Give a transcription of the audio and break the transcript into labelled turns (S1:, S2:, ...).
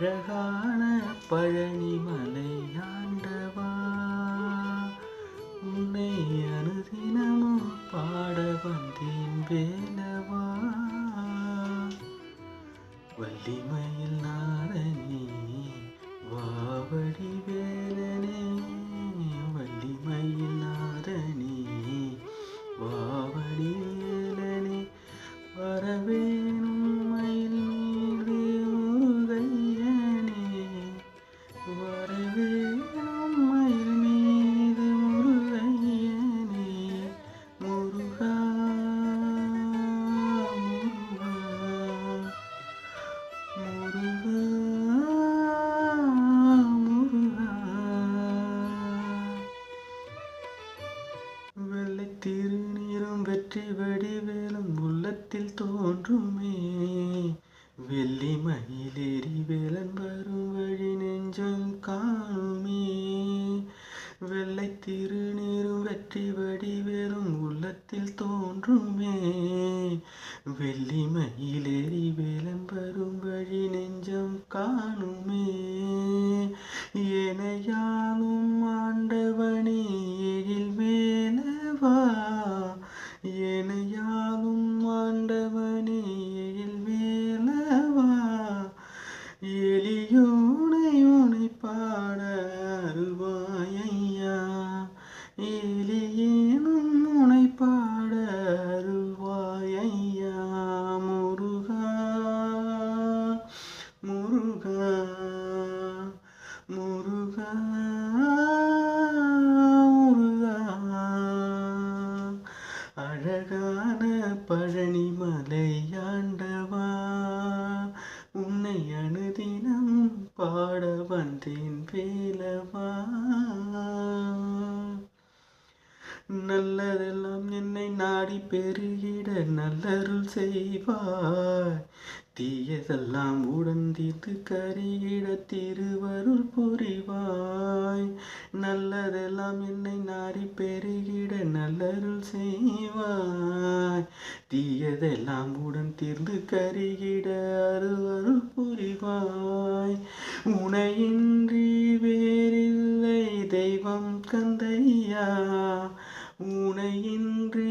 S1: அழகான பழனிமலை ஆண்டவா, உன்னை அனுதினமும் பாட வந்தேன் வேலவா. வள்ளிமயில் நாரணி வாவடி வேலனே, வள்ளிமயில் நாரணி வாவடி வேலனே, வரவேணும் மயில் மீது முருகையனே, வரவேணும் மயில் மீது முருகையனே, முருகா முருகா முருகா முருகா. வெள்ளை திருநீரும் வெற்றி வடிவேலும் உள்ளத்தில் தோன்றுமே, வெள்ளி மயிலேறி வேலன் வரும் வழி நெஞ்சம் காணுமே. வெள்ளை திருநீரும் வெற்றி வடிவேலும் உள்ளத்தில் தோன்றுமே, வெள்ளி மயிலேறி வேலன் வரும் வழி நெஞ்சம் காணுமே. ஏனையாலும் ஆண்டவனே எழில் வேலவா, ஏனையாலும் ஆண்டவனே எழில் வேலவா, எளியோனை பாட அருள்வாயையா, எளியேனும் உனை பாட அருள்வாயையா. முருகா முருகா முருகா முருகா. அழகான பழனிமலை ஆண்டவா, உன்னை அனுதினம் பாட வந்தேன் வேலவா. நல்லதெல்லாம் என்னை நாடி பெருகிட நல்லருள் செய்வாய், தீயதெல்லாம் உடன் தீர்த்து கருகிட திருவருள் புரிவாய். நல்லதெல்லாம் என்னை நாடி பெருகிட நல்லருள் செய்வாய், தீயதெல்லாம் உடன் தீர்ந்து கருகிட அருள் புரிவாய். உனையின்றி வேறில்லை தெய்வம் கந்தையா, உனையின்றி